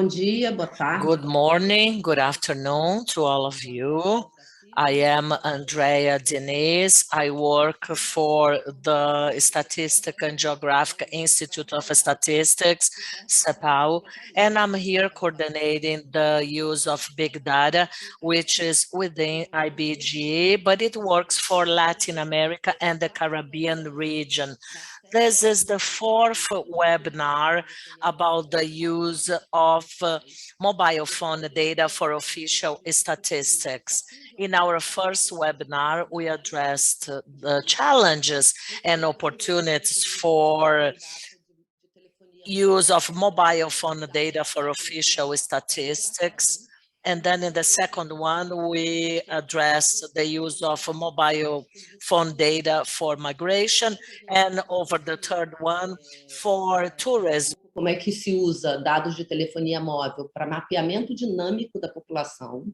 Bom dia, boa tarde. Good morning, good afternoon to all of you. I am Andrea Diniz. I work for the Statistical and Geographic Institute of Statistics, CEPAL, and I'm here coordinating the use of big data, which is within IBGE, but it works for Latin America and the Caribbean region. This is the fourth webinar about the use of mobile phone data for official statistics. In our first webinar, we addressed the challenges and opportunities for use of mobile phone data for official statistics. And then in the second one, we addressed the use of mobile phone data for migration. And over the third one, for tourism. Como é que se usa dados de telefonia móvel para mapeamento dinâmico da população.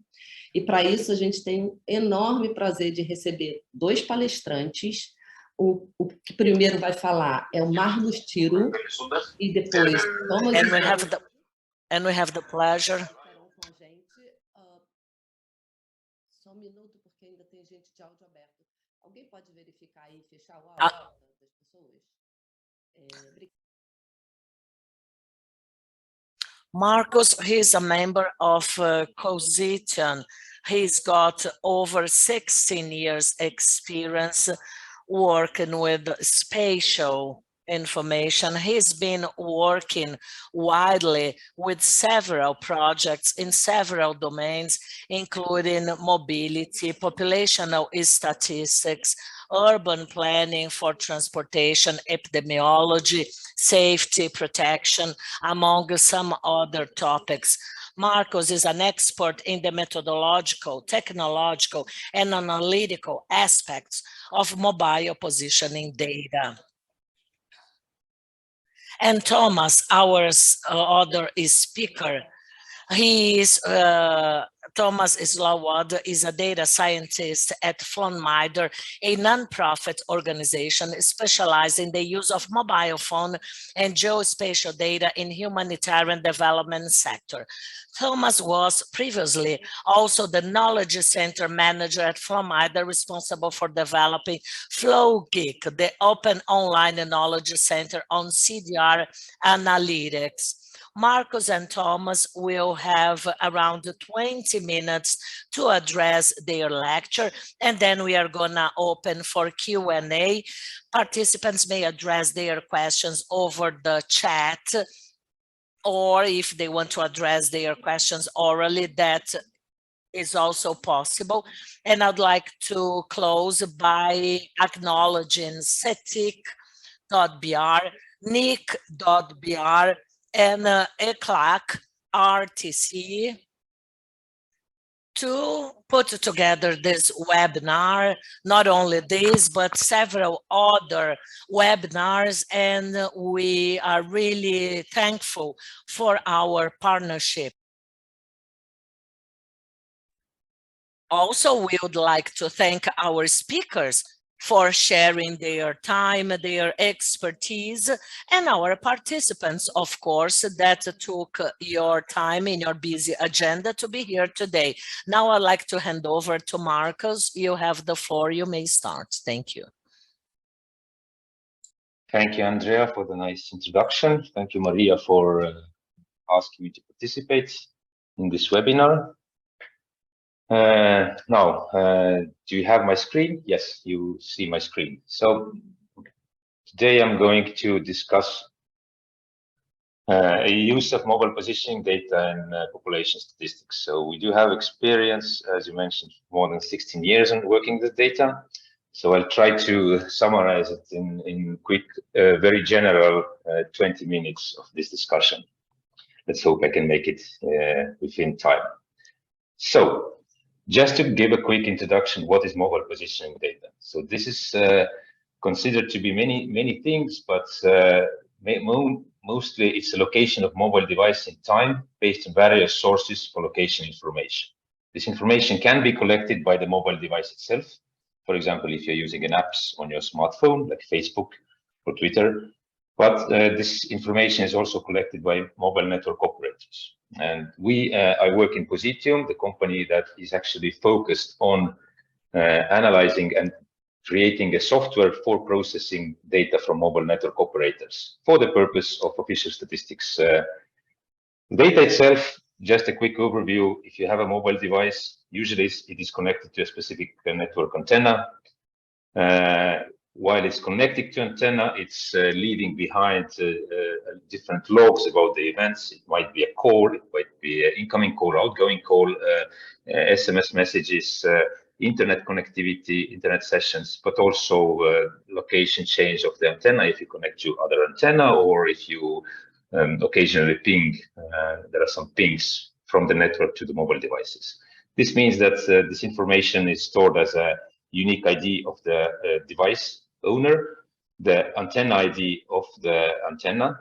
E para isso a gente tem um enorme prazer de receber dois palestrantes. O primeiro vai falar é o Marlos Tiro e depois Thomas. And we have the pleasure. Só um minuto, porque ainda tem gente de áudio aberto. Alguém pode verificar aí e fechar o áudio das pessoas? Marcos, he's a member of Cosition. He's got over 16 years experience working with spatial information. He's been working widely with several projects in several domains, including mobility, populational statistics, urban planning for transportation, epidemiology, safety, protection, among some other topics. Marcos is an expert in the methodological, technological, and analytical aspects of mobile positioning data. And Thomas, our other speaker, Thomas Islawad is a data scientist at Flonmider, a nonprofit organization specialized in the use of mobile phone and geospatial data in humanitarian development sector. Thomas was previously also the Knowledge Center manager at Flonmider, responsible for developing FlowGeek, the open online knowledge center on CDR analytics. Marcos and Thomas will have around 20 minutes to address their lecture, and then we are gonna open for Q&A. Participants may address their questions over the chat, or if they want to address their questions orally, that is also possible. And I'd like to close by acknowledging CETIC.br, NIC.br, and ECLAC RTC to put together this webinar, not only this, but several other webinars, and we are really thankful for our partnership. Also, we would like to thank our speakers for sharing their time, their expertise, and our participants, of course, that took your time in your busy agenda to be here today. Now I'd like to hand over to Marcos. You have the floor, you may start. Thank you. Thank you, Andrea, for the nice introduction. Thank you, Maria, for asking me to participate in this webinar. Do you have my screen? Yes, you see my screen. So today I'm going to discuss use of mobile positioning data in population statistics. So we do have experience, as you mentioned, more than 16 years in working with data. So I'll try to summarize it in quick, very general 20 minutes of this discussion. Let's hope I can make it within time. So just to give a quick introduction, what is mobile positioning data? So this is considered to be many things, but mostly it's a location of mobile device in time based on various sources for location information. This information can be collected by the mobile device itself. For example, if you're using an apps on your smartphone, like Facebook or Twitter, but this information is also collected by mobile network operators. And I work in Positium, the company that is actually focused on analyzing and creating a software for processing data from mobile network operators for the purpose of official statistics. Data itself, just a quick overview. If you have a mobile device, usually it is connected to a specific network antenna. While it's connected to antenna, it's leaving behind different logs about the events. It might be a call, it might be an incoming call, outgoing call, SMS messages, internet connectivity, internet sessions, but also location change of the antenna if you connect to other antenna, or if you occasionally ping. There are some pings from the network to the mobile devices. This means that this information is stored as a unique ID of the device owner, the antenna ID of the antenna,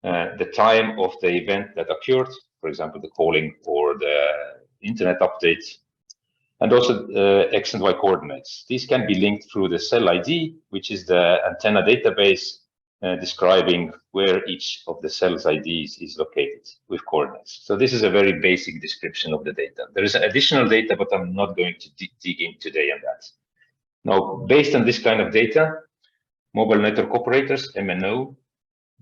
the time of the event that occurred, for example, the calling or the internet update, and also X and Y coordinates. These can be linked through the cell ID, which is the antenna database describing where each of the cell's IDs is located with coordinates. So this is a very basic description of the data. There is additional data, but I'm not going to dig in today on that. Now, based on this kind of data, mobile network operators, MNO,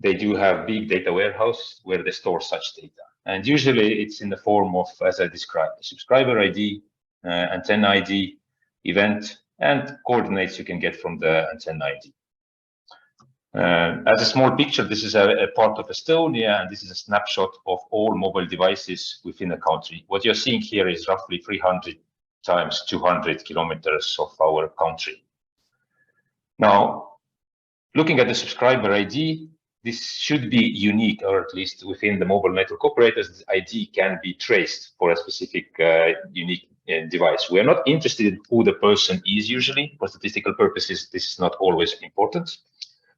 they do have big data warehouse where they store such data. And usually it's in the form of, as I described, subscriber ID, antenna ID, event, and coordinates you can get from the antenna ID. As a small picture, this is a part of Estonia, and this is a snapshot of all mobile devices within a country. What you're seeing here is roughly 300 times 200 kilometers of our country. Now, looking at the subscriber ID, this should be unique, or at least within the mobile network operators, this ID can be traced for a specific unique device. We are not interested in who the person is usually. For statistical purposes, this is not always important.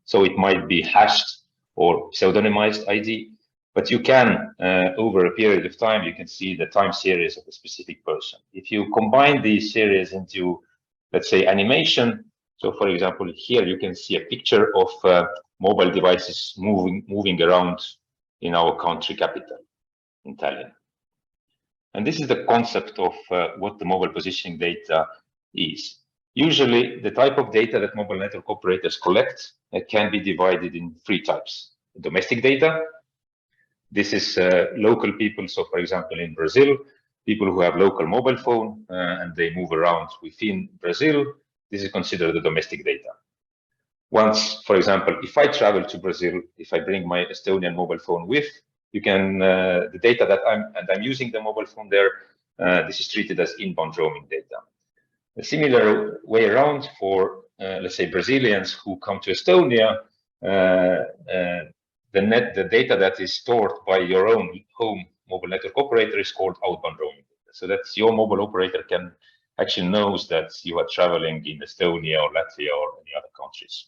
So it might be hashed or pseudonymized ID, but you can, over a period of time, you can see the time series of a specific person. If you combine these series into, let's say, animation, so for example, here you can see a picture of mobile devices moving around in our country capital, in Tallinn. And this is the concept of what the mobile positioning data is. Usually, the type of data that mobile network operators collect can be divided in three types. Domestic data. This is local people. So, for example, in Brazil, people who have local mobile phone and they move around within Brazil, this is considered the domestic data. Once, for example, if I travel to Brazil, if I bring my Estonian mobile phone with, you can, the data that I'm using the mobile phone there, this is treated as inbound roaming data. A similar way around for, let's say, Brazilians who come to Estonia, the data that is stored by your own home mobile network operator is called outbound roaming data. So that's your mobile operator can actually knows that you are traveling in Estonia or Latvia or any other countries.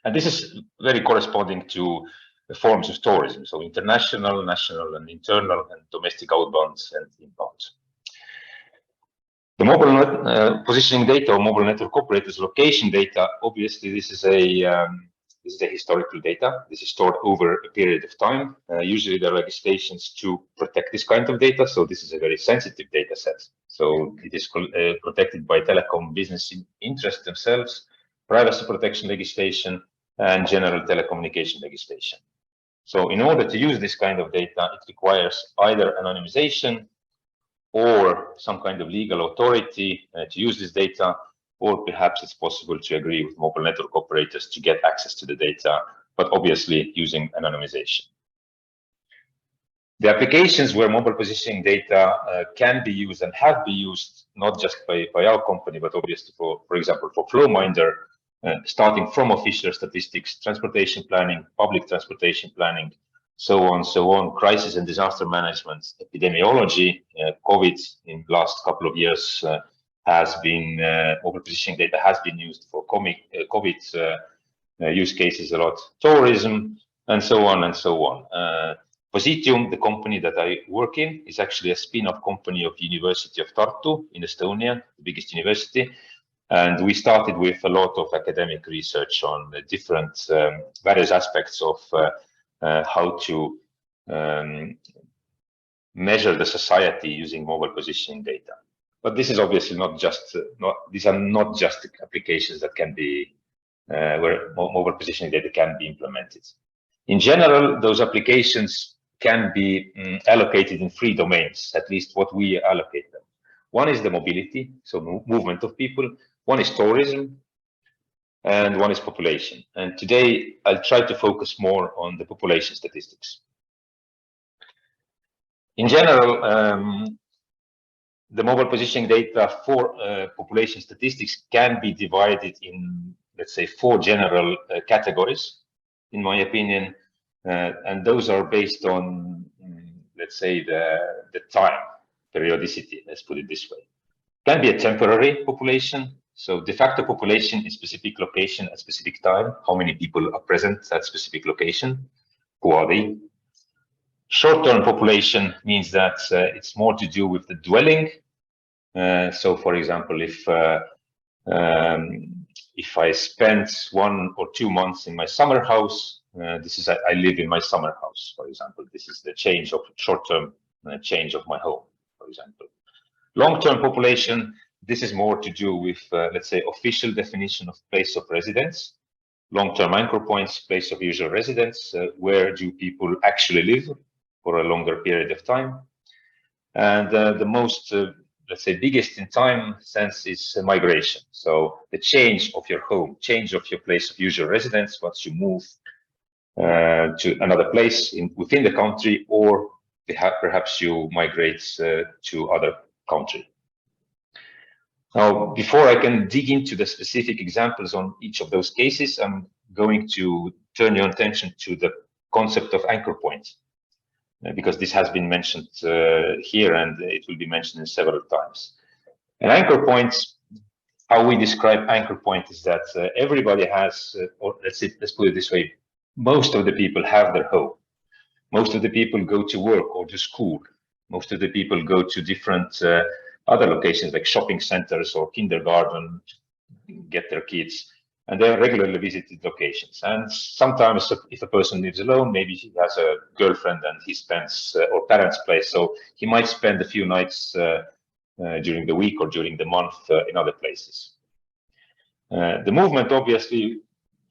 And this is very corresponding to the forms of tourism. So international, national, and internal, and domestic outbounds and inbounds. The mobile positioning data or mobile network operators location data, obviously this is a historical data. This is stored over a period of time. Usually there are legislations to protect this kind of data. So this is a very sensitive data set. So it is protected by telecom business interests themselves, privacy protection legislation, and general telecommunication legislation. So in order to use this kind of data, it requires either anonymization or some kind of legal authority to use this data, or perhaps it's possible to agree with mobile network operators to get access to the data, but obviously using anonymization. The applications where mobile positioning data can be used and have been used, not just by our company, but obviously for example, for Flowminder, starting from official statistics, transportation planning, public transportation planning, so on, crisis and disaster management, epidemiology, COVID in the last couple of years has been, mobile positioning data has been used for COVID use cases a lot, tourism, and so on and so on. Positium, the company that I work in, is actually a spin-off company of University of Tartu in Estonia, the biggest university. And we started with a lot of academic research on the different various aspects of how to measure the society using mobile positioning data. But this is obviously not just, these are not just applications that can be, where mobile positioning data can be implemented. In general, those applications can be allocated in 3 domains, at least what we allocate them. One is the mobility, so movement of people. One is tourism, and one is population. And today, I'll try to focus more on the population statistics. In general, the mobile positioning data for population statistics can be divided in, let's say, 4 general categories, in my opinion, and those are based on, let's say, the time, periodicity, let's put it this way. Can be a temporary population, so de facto population is specific location at specific time, how many people are present at specific location, who are they. Short-term population means that it's more to do with the dwelling. So, for example, if I spend 1 or 2 months in my summer house, this is I live in my summer house, for example. This is the change of short-term change of my home, for example. Long-term population, this is more to do with, let's say, official definition of place of residence. Long-term anchor points, place of usual residence, where do people actually live for a longer period of time. And the most, let's say, biggest in time sense is migration. So the change of your home, change of your place of usual residence once you move to another place within the country, or perhaps you migrate to other country. Now, before I can dig into the specific examples on each of those cases, I'm going to turn your attention to the concept of anchor point, because this has been mentioned here and it will be mentioned several times. And anchor points, how we describe anchor point is that everybody has, or let's put it this way, most of the people have their home. Most of the people go to work or to school. Most of the people go to different other locations like shopping centers or kindergarten, get their kids, and they are regularly visited locations. And sometimes if a person lives alone, maybe he has a girlfriend and he spends, or parents' place, so he might spend a few nights during the week or during the month in other places. The movement, obviously,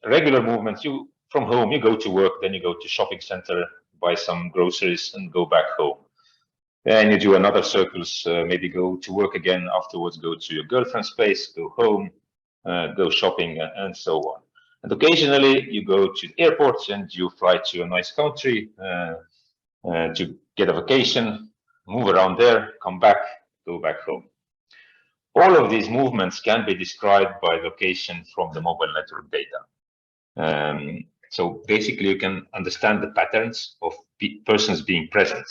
regular movement, from home, you go to work, then you go to shopping center, buy some groceries and go back home. Then you do another circles, maybe go to work again, afterwards go to your girlfriend's place, go home, go shopping, and so on. And occasionally you go to the airport and you fly to a nice country to get a vacation, move around there, come back, go back home. All of these movements can be described by location from the mobile network data. So basically you can understand the patterns of persons being present.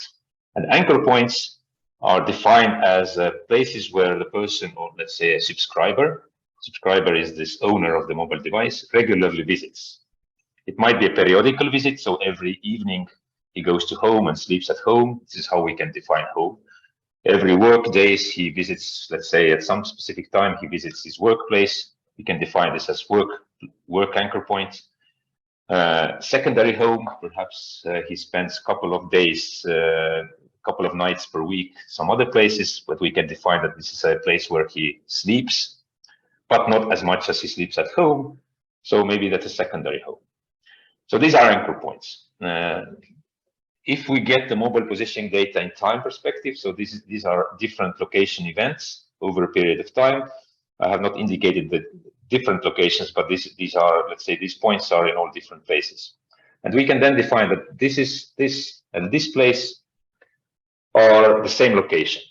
And anchor points are defined as places where the person, or let's say a subscriber is this owner of the mobile device, regularly visits. It might be a periodical visit, so every evening he goes to home and sleeps at home. This is how we can define home. Every work days he visits, let's say at some specific time, he visits his workplace. We can define this as work anchor point. Secondary home, perhaps he spends a couple of days, couple of nights per week, some other places, but we can define that this is a place where he sleeps, but not as much as he sleeps at home. So maybe that's a secondary home. So these are anchor points. If we get the mobile positioning data in time perspective, so these are different location events over a period of time. I have not indicated the different locations, but these are, let's say, these points are in all different places. And we can then define that this and this place are the same location.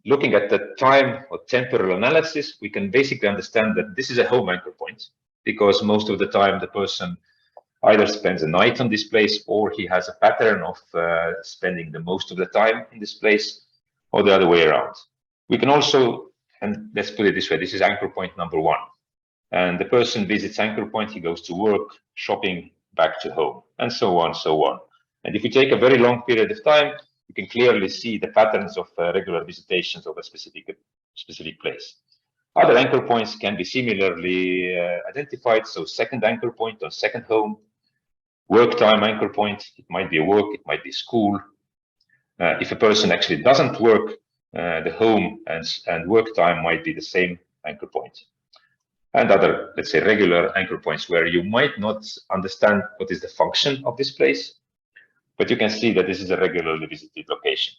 Looking at the time or temporal analysis, we can basically understand that this is a home anchor point, because most of the time the person either spends a night on this place or he has a pattern of spending the most of the time in this place, or the other way around. We can also, and let's put it this way, this is anchor point number 1. And the person visits anchor point, he goes to work, shopping, back to home, and so on, so on. And if we take a very long period of time, you can clearly see the patterns of regular visitations of a specific place. Other anchor points can be similarly identified. So second anchor point or second home, work time anchor point. It might be a work, it might be school. If a person actually doesn't work, the home and work time might be the same anchor point. And other, let's say, regular anchor points where you might not understand what is the function of this place, but you can see that this is a regularly visited location.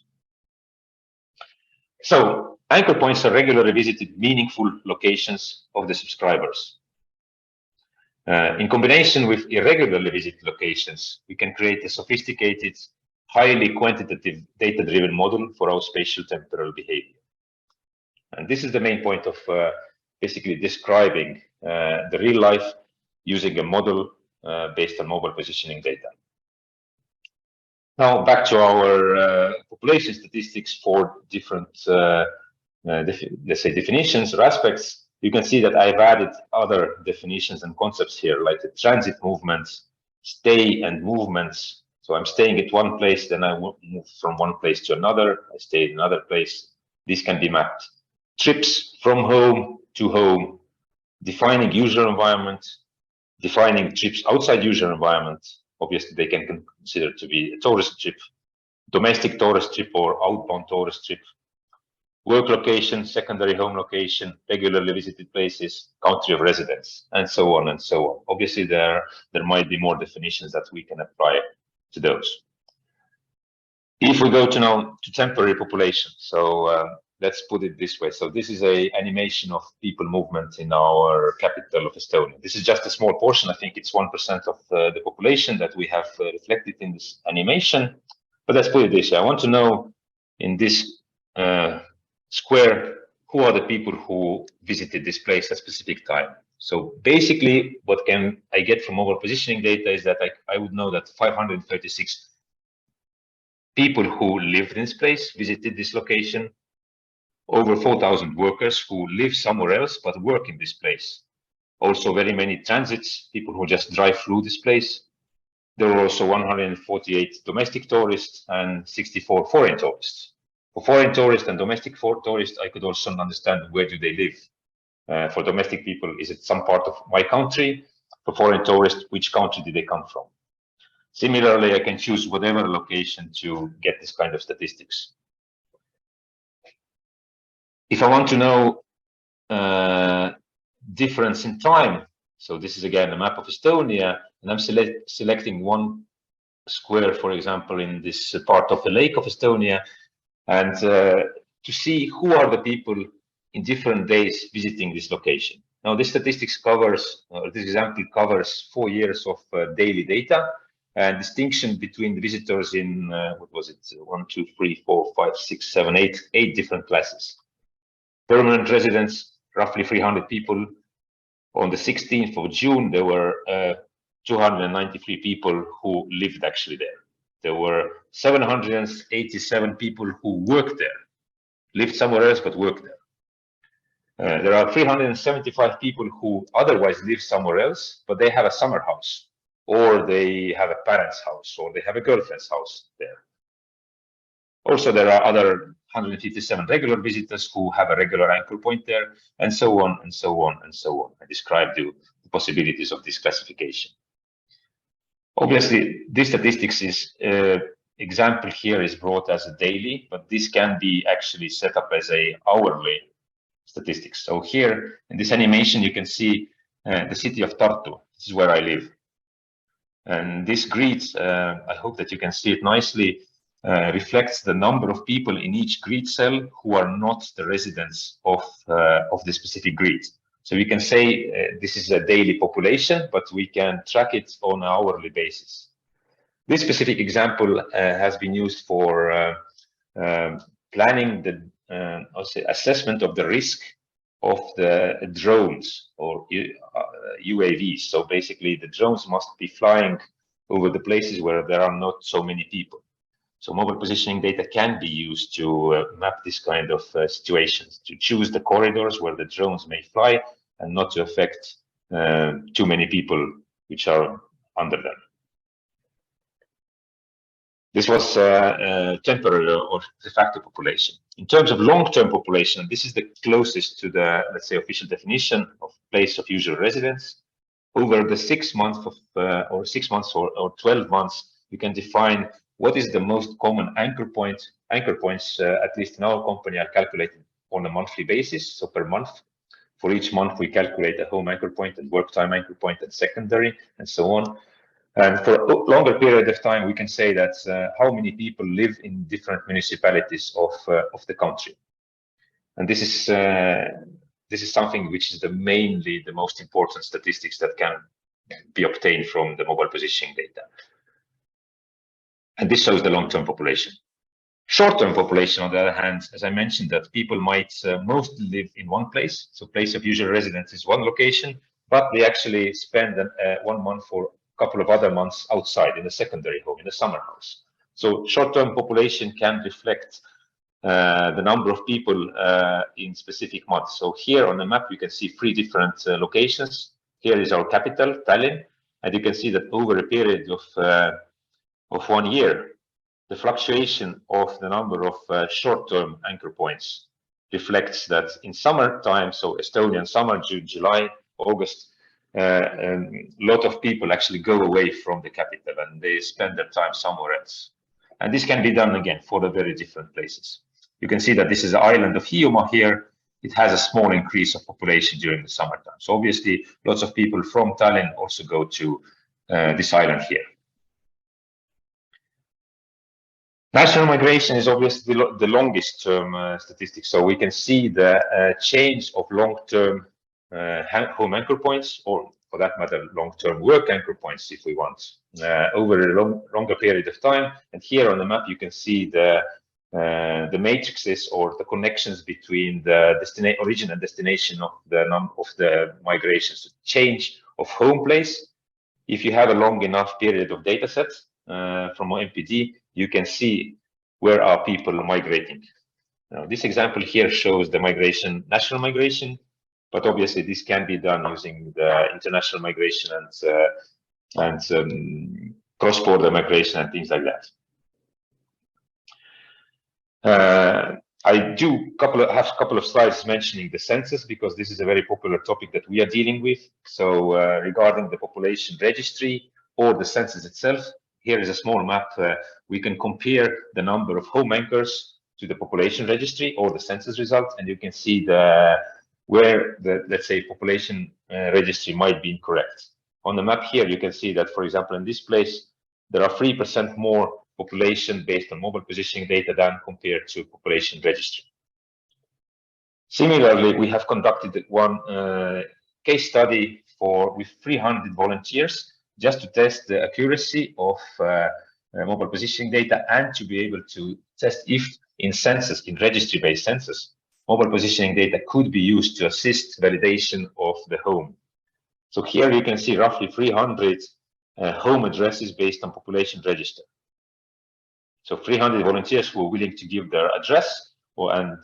So anchor points are regularly visited, meaningful locations of the subscribers. In combination with irregularly visited locations, we can create a sophisticated, highly quantitative data-driven model for our spatial temporal behavior. And this is the main point of basically describing the real life using a model based on mobile positioning data. Now back to our population statistics for different, let's say, definitions or aspects. You can see that I've added other definitions and concepts here, like the transit movements, stay and movements. So I'm staying at one place, then I move from one place to another. I stay in another place. This can be mapped. Trips from home to home, defining user environment, defining trips outside user environment. Obviously, they can consider to be a tourist trip, domestic tourist trip or outbound tourist trip, work location, secondary home location, regularly visited places, country of residence, and so on and so on. Obviously, there might be more definitions that we can apply to those. If we go to now to temporary population, so let's put it this way. So this is an animation of people movement in our capital of Estonia. This is just a small portion. I think it's 1% of the population that we have reflected in this animation. But let's put it this way. I want to know in this square, who are the people who visited this place at a specific time. So basically, what can I get from mobile positioning data is that I would know that 536 people who lived in this place visited this location, over 4,000 workers who live somewhere else but work in this place. Also very many transits, people who just drive through this place. There were also 148 domestic tourists and 64 foreign tourists. For foreign tourists and domestic tourists, I could also understand where do they live. For domestic people, is it some part of my country? For foreign tourists, which country did they come from? Similarly, I can choose whatever location to get this kind of statistics. If I want to know difference in time, so this is again a map of Estonia, and I'm selecting one square, for example, in this part of the lake of Estonia, and to see who are the people in different days visiting this location. Now, this statistics covers, this example covers 4 years of daily data, and distinction between the visitors in, what was it, 1, 2, 3, 4, 5, 6, 7, 8 different classes. Permanent residents, roughly 300 people. On the 16th of June, there were 293 people who lived actually there. There were 787 people who worked there, lived somewhere else but worked there. There are 375 people who otherwise live somewhere else, but they have a summer house, or they have a parent's house, or they have a girlfriend's house there. Also, there are other 157 regular visitors who have a regular anchor point there, and so on, and so on, and so on. I described you the possibilities of this classification. Obviously, this statistics is example here is brought as a daily, but this can be actually set up as a hourly statistics. So here in this animation, you can see the city of Tartu. This is where I live. And this grid, I hope that you can see it nicely, reflects the number of people in each grid cell who are not the residents of the specific grid. So we can say this is a daily population, but we can track it on an hourly basis. This specific example has been used for planning the assessment of the risk of the drones or UAVs. So basically, the drones must be flying over the places where there are not so many people. So mobile positioning data can be used to map this kind of situations, to choose the corridors where the drones may fly and not to affect too many people which are under them. This was temporary or de facto population. In terms of long-term population, this is the closest to the, let's say, official definition of place of usual residence. Over the 6 months of, or 6 months or 12 months, you can define what is the most common anchor point? Anchor points, at least in our company, are calculated on a monthly basis, so per month. For each month, we calculate a home anchor point and work time anchor point and secondary, and so on. And for a longer period of time, we can say that how many people live in different municipalities of the country. And this is something which is mainly the most important statistics that can be obtained from the mobile positioning data. And this shows the long-term population. Short-term population, on the other hand, as I mentioned, that people might mostly live in one place. So place of usual residence is one location, but they actually spend 1 month or a couple of other months outside in a secondary home, in a summer house. So short-term population can reflect the number of people in specific months. So here on the map, you can see 3 different locations. Here is our capital, Tallinn, and you can see that over a period of 1 year, the fluctuation of the number of short-term anchor points reflects that in summertime, so Estonian summer, June, July, August, a lot of people actually go away from the capital and they spend their time somewhere else. And this can be done again for the very different places. You can see that this is the island of Hiiumaa here. It has a small increase of population during the summertime. So obviously, lots of people from Tallinn also go to this island here. National migration is obviously the longest term statistic. So we can see the change of long-term home anchor points, or for that matter, long-term work anchor points, if we want, over a longer period of time. And here on the map, you can see the matrices or the connections between the origin and destination of the migrations. So change of home place. If you have a long enough period of data sets from MPD, you can see where are people migrating. Now, this example here shows the migration, national migration, but obviously this can be done using the international migration and cross-border migration and things like that. I have a couple of slides mentioning the census, because this is a very popular topic that we are dealing with. So regarding the population registry or the census itself, here is a small map. We can compare the number of home anchors to the population registry or the census result, and you can see where the, let's say, population registry might be incorrect. On the map here, you can see that, for example, in this place, there are 3% more population based on mobile positioning data than compared to population registry. Similarly, we have conducted one case study with 300 volunteers, just to test the accuracy of mobile positioning data and to be able to test if in census, in registry-based census, mobile positioning data could be used to assist validation of the home. So here you can see roughly 300 home addresses based on population register. So 300 volunteers who were willing to give their address and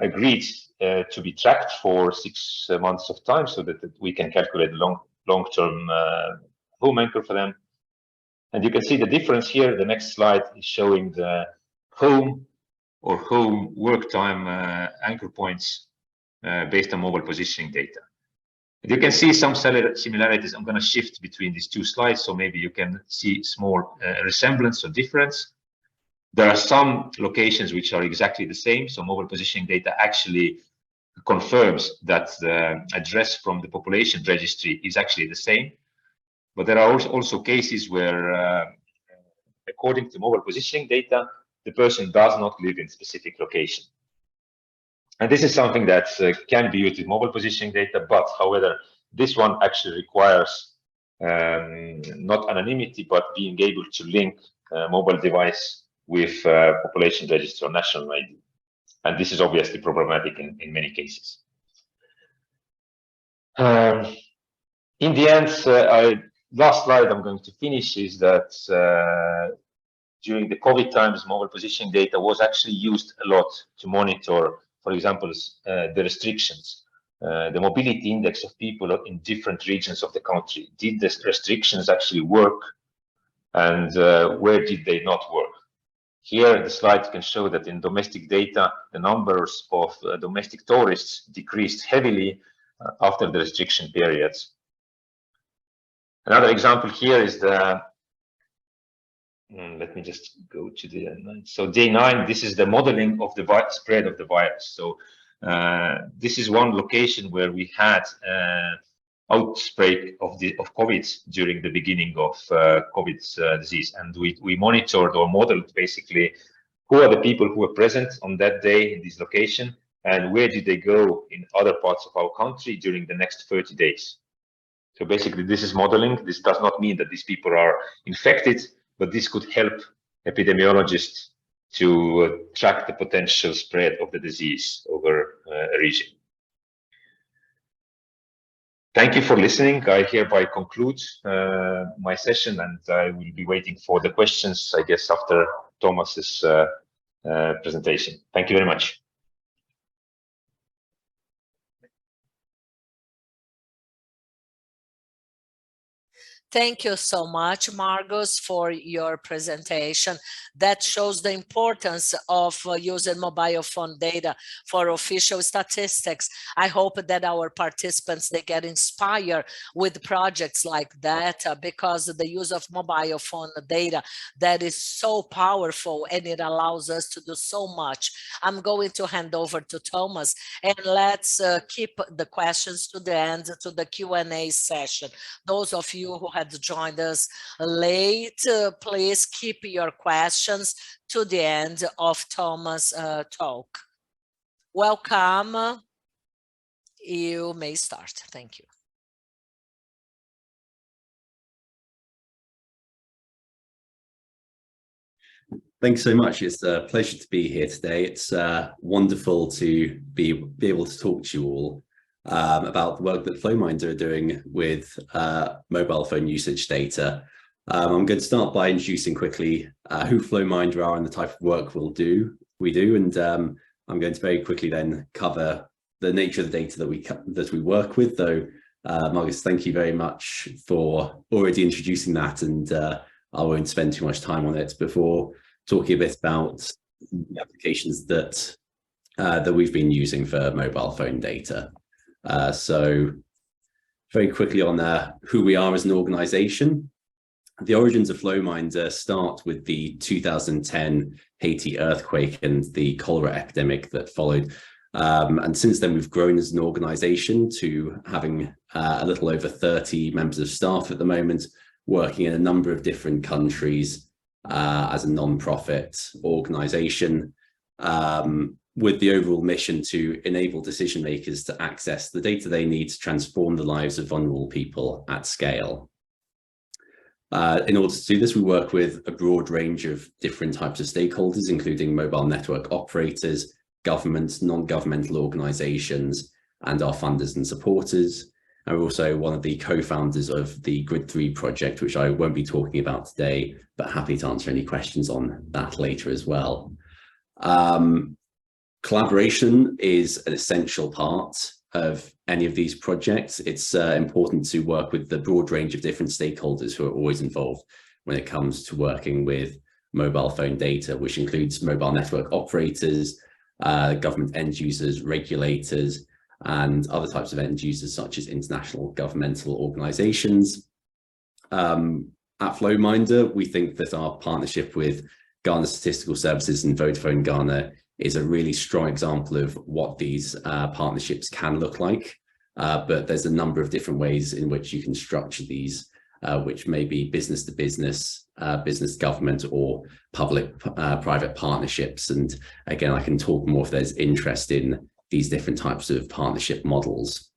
agreed to be tracked for 6 months of time, so that we can calculate the long-term home anchor for them. And you can see the difference here. The next slide is showing the home or home work time anchor points based on mobile positioning data. And you can see some similarities. I'm going to shift between these 2 slides, so maybe you can see small resemblance or difference. There are some locations which are exactly the same. So mobile positioning data actually confirms that the address from the population registry is actually the same. But there are also cases where, according to mobile positioning data, the person does not live in a specific location. And this is something that can be used with mobile positioning data, but however, this one actually requires not anonymity, but being able to link a mobile device with population register or national ID. And this is obviously problematic in many cases. In the end, last slide I'm going to finish is that during the COVID times, mobile positioning data was actually used a lot to monitor, for example, the restrictions, the mobility index of people in different regions of the country. Did the restrictions actually work, and where did they not work? Here, the slide can show that in domestic data, the numbers of domestic tourists decreased heavily after the restriction periods. Another example here is the let me just go to the so day 9. This is the modeling of the spread of the virus. So this is one location where we had outbreak of COVID during the beginning of COVID disease, and we monitored or modeled basically who are the people who were present on that day in this location, and where did they go in other parts of our country during the next 30 days. So basically, this is modeling. This does not mean that these people are infected, but this could help epidemiologists to track the potential spread of the disease over a region. Thank you for listening. I hereby conclude my session, and I will be waiting for the questions, I guess, after Thomas's presentation. Thank you very much. Thank you so much, Margus, for your presentation. That shows the importance of using mobile phone data for official statistics. I hope that our participants, they get inspired with projects like that because the use of mobile phone data, that is so powerful and it allows us to do so much. I'm going to hand over to Thomas, and let's keep the questions to the end, to the Q&A session. Those of you who had joined us late, please keep your questions to the end of Thomas' talk. Welcome. You may start. Thank you. Thanks so much. It's a pleasure to be here today. It's wonderful to be able to talk to you all about the work that Flowminder are doing with mobile phone usage data. I'm going to start by introducing quickly who Flowminder are and the type of work we do, and I'm going to very quickly then cover the nature of the data that we work with. Though, Margus, thank you very much for already introducing that, and I won't spend too much time on it before talking a bit about the applications that we've been using for mobile phone data. So very quickly on who we are as an organization. The origins of Flowminder start with the 2010 Haiti earthquake and the cholera epidemic that followed. And since then, we've grown as an organization to having a little over 30 members of staff at the moment, working in a number of different countries as a non-profit organization. With the overall mission to enable decision makers to access the data they need to transform the lives of vulnerable people at scale. In order to do this, we work with a broad range of different types of stakeholders, including mobile network operators, governments, non-governmental organizations, and our funders and supporters. And we're also one of the co-founders of the Grid3 project, which I won't be talking about today, but happy to answer any questions on that later as well. Collaboration is an essential part of any of these projects. It's important to work with the broad range of different stakeholders who are always involved when it comes to working with mobile phone data, which includes mobile network operators, government end users, regulators, and other types of end users such as international governmental organizations. At Flowminder, we think that our partnership with Ghana Statistical Services and Vodafone Ghana is a really strong example of what these partnerships can look like. But there's a number of different ways in which you can structure these, which may be business to business, business government, or public-private partnerships. And again, I can talk more if there's interest in these different types of partnership models.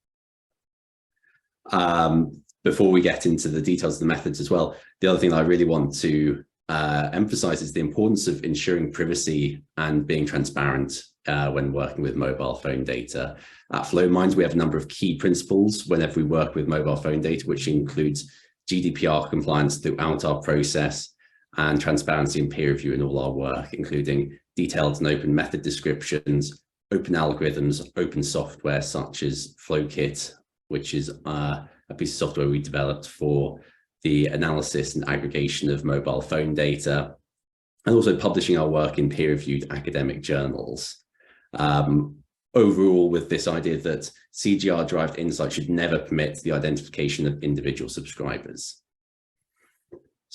Before we get into the details of the methods as well, the other thing I really want to emphasize is the importance of ensuring privacy and being transparent when working with mobile phone data. At Flowminder, we have a number of key principles whenever we work with mobile phone data, which includes GDPR compliance throughout our process and transparency and peer review in all our work, including detailed and open method descriptions, open algorithms, open software such as Flowkit, which is a piece of software we developed for the analysis and aggregation of mobile phone data, and also publishing our work in peer-reviewed academic journals. Overall, with this idea that CGR-derived insight should never permit the identification of individual subscribers.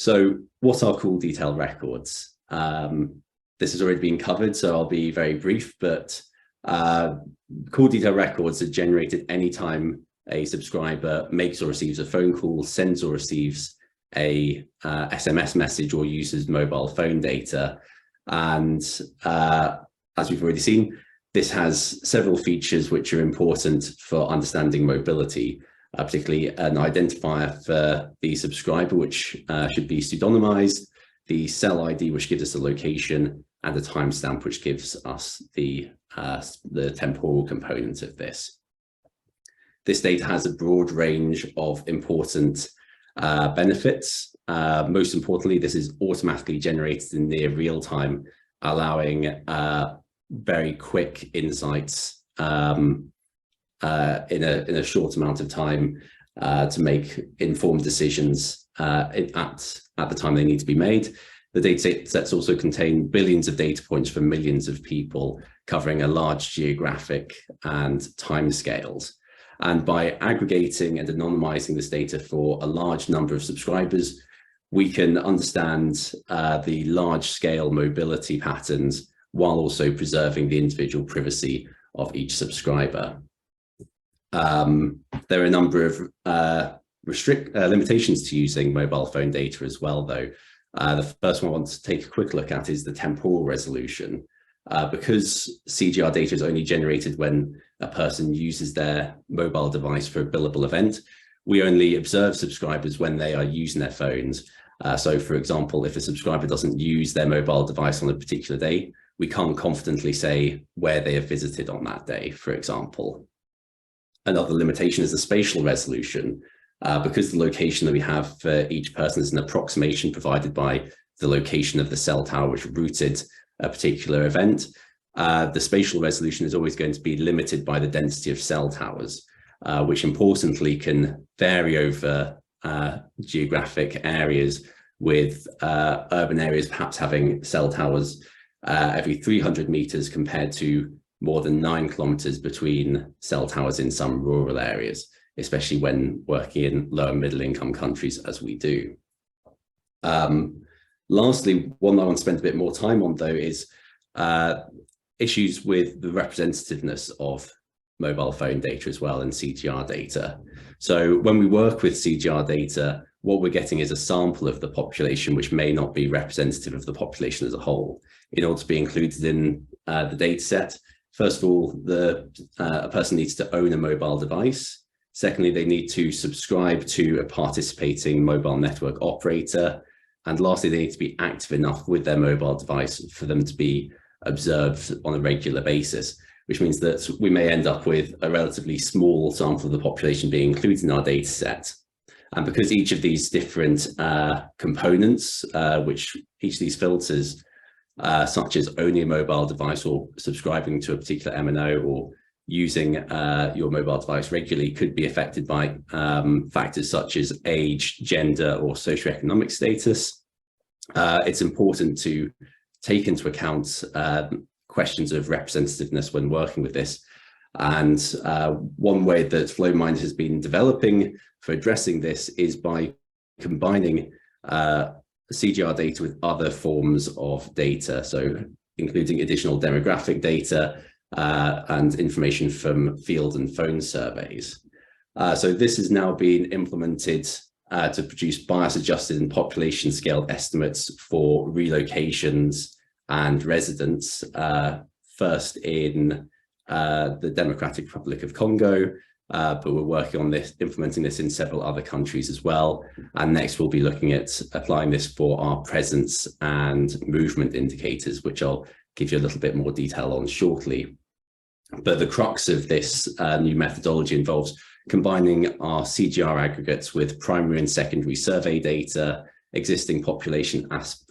So what are call detail records? This has already been covered, so I'll be very brief, but call detail records are generated anytime a subscriber makes or receives a phone call, sends or receives a SMS message, or uses mobile phone data. And as we've already seen, this has several features which are important for understanding mobility, particularly an identifier for the subscriber, which should be pseudonymized, the cell ID, which gives us a location, and a timestamp, which gives us the temporal component of this. This data has a broad range of important benefits. Most importantly, this is automatically generated in near real time, allowing very quick insights in a short amount of time to make informed decisions at the time they need to be made. The data sets also contain billions of data points from millions of people, covering a large geographic and timescales. And by aggregating and anonymizing this data for a large number of subscribers, we can understand the large-scale mobility patterns while also preserving the individual privacy of each subscriber. There are a number of limitations to using mobile phone data as well, though. The first one I want to take a quick look at is the temporal resolution. Because CGR data is only generated when a person uses their mobile device for a billable event, we only observe subscribers when they are using their phones. So, for example, if a subscriber doesn't use their mobile device on a particular day, we can't confidently say where they have visited on that day, for example. Another limitation is the spatial resolution. Because the location that we have for each person is an approximation provided by the location of the cell tower which routed a particular event, the spatial resolution is always going to be limited by the density of cell towers, which importantly can vary over geographic areas, with urban areas perhaps having cell towers every 300 meters compared to more than 9 kilometers between cell towers in some rural areas, especially when working in low and middle income countries as we do. Lastly, one I want to spend a bit more time on, though, is issues with the representativeness of mobile phone data as well and CGR data. So when we work with CGR data, what we're getting is a sample of the population which may not be representative of the population as a whole. In order to be included in the data set, first of all, a person needs to own a mobile device. Secondly, they need to subscribe to a participating mobile network operator. And lastly, they need to be active enough with their mobile device for them to be observed on a regular basis, which means that we may end up with a relatively small sample of the population being included in our data set. And because each of these different components, which each of these filters, such as owning a mobile device or subscribing to a particular MNO or using your mobile device regularly, could be affected by factors such as age, gender, or socioeconomic status. It's important to take into account questions of representativeness when working with this. And one way that Flowmind has been developing for addressing this is by combining CGR data with other forms of data, so including additional demographic data and information from field and phone surveys. So this has now been implemented to produce bias-adjusted and population-scaled estimates for relocations and residents, first in the Democratic Republic of Congo, but we're working on this, implementing this in several other countries as well. And next we'll be looking at applying this for our presence and movement indicators, which I'll give you a little bit more detail on shortly. But the crux of this new methodology involves combining our CGR aggregates with primary and secondary survey data, existing population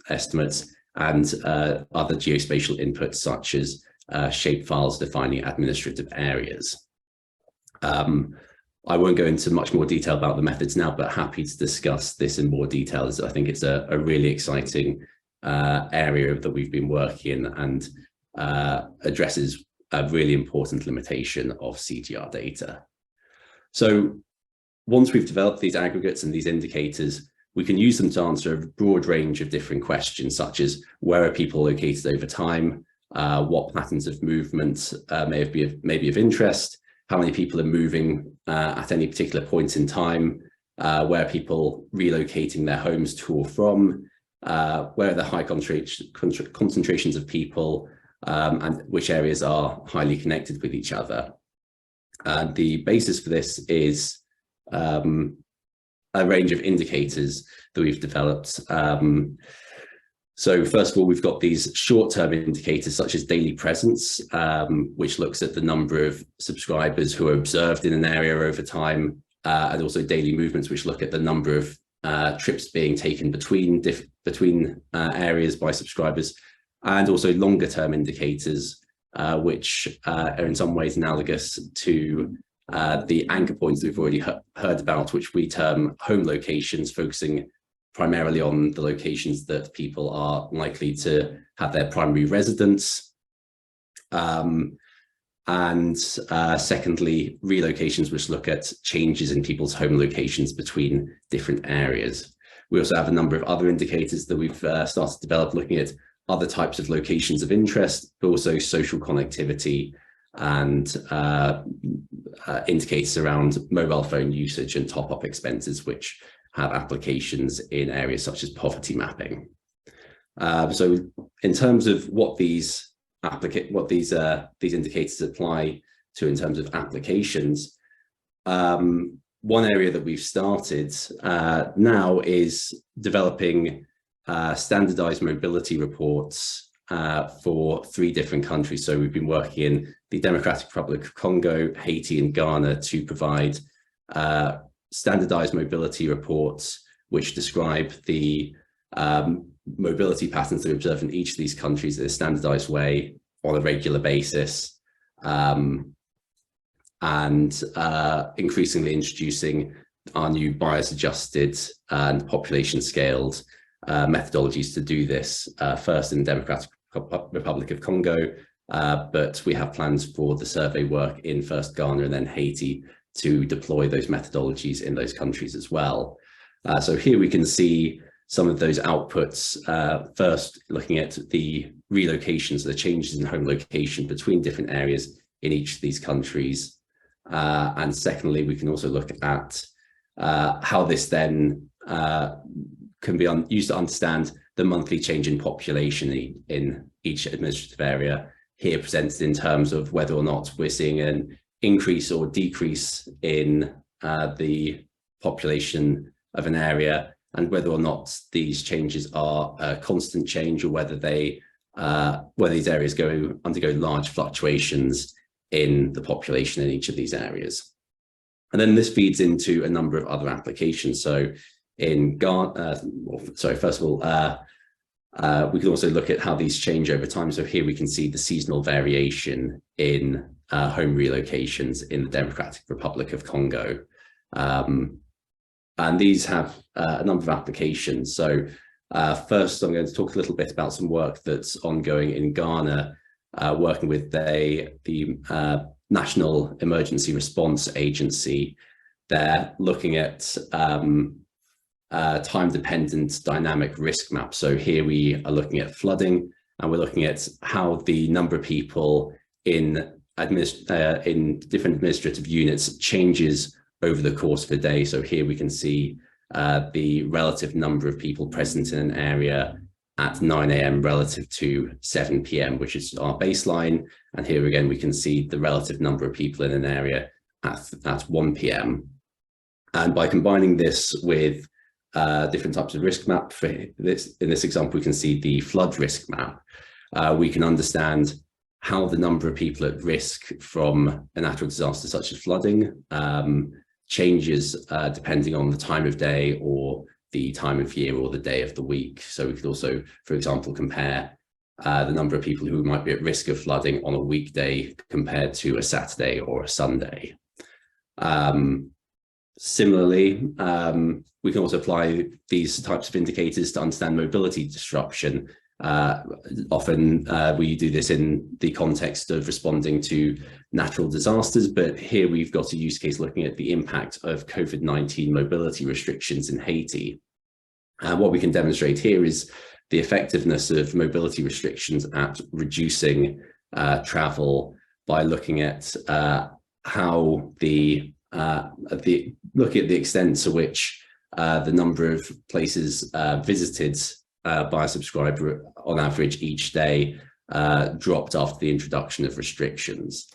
estimates, and other geospatial inputs such as shapefiles defining administrative areas. I won't go into much more detail about the methods now, but happy to discuss this in more detail, as I think it's a really exciting area that we've been working in and addresses a really important limitation of CGR data. So once we've developed these aggregates and these indicators, we can use them to answer a broad range of different questions, such as where are people located over time, what patterns of movement may be of interest, how many people are moving at any particular point in time, where are people relocating their homes to or from, where are the high concentrations of people, and which areas are highly connected with each other. The basis for this is a range of indicators that we've developed. So first of all, we've got these short-term indicators such as daily presence, which looks at the number of subscribers who are observed in an area over time, and also daily movements, which look at the number of trips being taken between areas by subscribers, and also longer-term indicators, which are in some ways analogous to the anchor points that we've already heard about, which we term home locations, focusing primarily on the locations that people are likely to have their primary residence. And secondly, relocations, which look at changes in people's home locations between different areas. We also have a number of other indicators that we've started to develop, looking at other types of locations of interest, but also social connectivity and indicators around mobile phone usage and top-up expenses, which have applications in areas such as poverty mapping. So in terms of what these indicators apply to in terms of applications, one area that we've started now is developing standardized mobility reports for 3 different countries. So we've been working in the Democratic Republic of Congo, Haiti, and Ghana to provide standardized mobility reports which describe the mobility patterns that we observe in each of these countries in a standardized way on a regular basis, and increasingly introducing our new bias-adjusted and population-scaled methodologies to do this, first in the Democratic Republic of Congo, but we have plans for the survey work in first Ghana and then Haiti to deploy those methodologies in those countries as well. So here we can see some of those outputs, first looking at the relocations, the changes in home location between different areas in each of these countries. And secondly, we can also look at how this then can be used to understand the monthly change in population in each administrative area, here presented in terms of whether or not we're seeing an increase or decrease in the population of an area, and whether or not these changes are a constant change, or whether these areas undergo large fluctuations in the population in each of these areas. And then this feeds into a number of other applications. So in Ghana, first of all, we can also look at how these change over time. So here we can see the seasonal variation in home relocations in the Democratic Republic of Congo. And these have a number of applications. So first, I'm going to talk a little bit about some work that's ongoing in Ghana, working with the National Emergency Response Agency. They're looking at time-dependent dynamic risk maps. So here we are looking at flooding, and we're looking at how the number of people in different administrative units changes over the course of a day. So here we can see the relative number of people present in an area at 9 a.m. relative to 7 p.m., which is our baseline. And here again, we can see the relative number of people in an area at 1 p.m. And by combining this with different types of risk map, in this example, we can see the flood risk map. We can understand how the number of people at risk from a natural disaster such as flooding changes depending on the time of day or the time of year or the day of the week. So we could also, for example, compare the number of people who might be at risk of flooding on a weekday compared to a Saturday or a Sunday. Similarly, we can also apply these types of indicators to understand mobility disruption. Often we do this in the context of responding to natural disasters, but here we've got a use case looking at the impact of COVID-19 mobility restrictions in Haiti. And what we can demonstrate here is the effectiveness of mobility restrictions at reducing travel by looking at how looking at the extent to which the number of places visited by a subscriber on average each day dropped after the introduction of restrictions.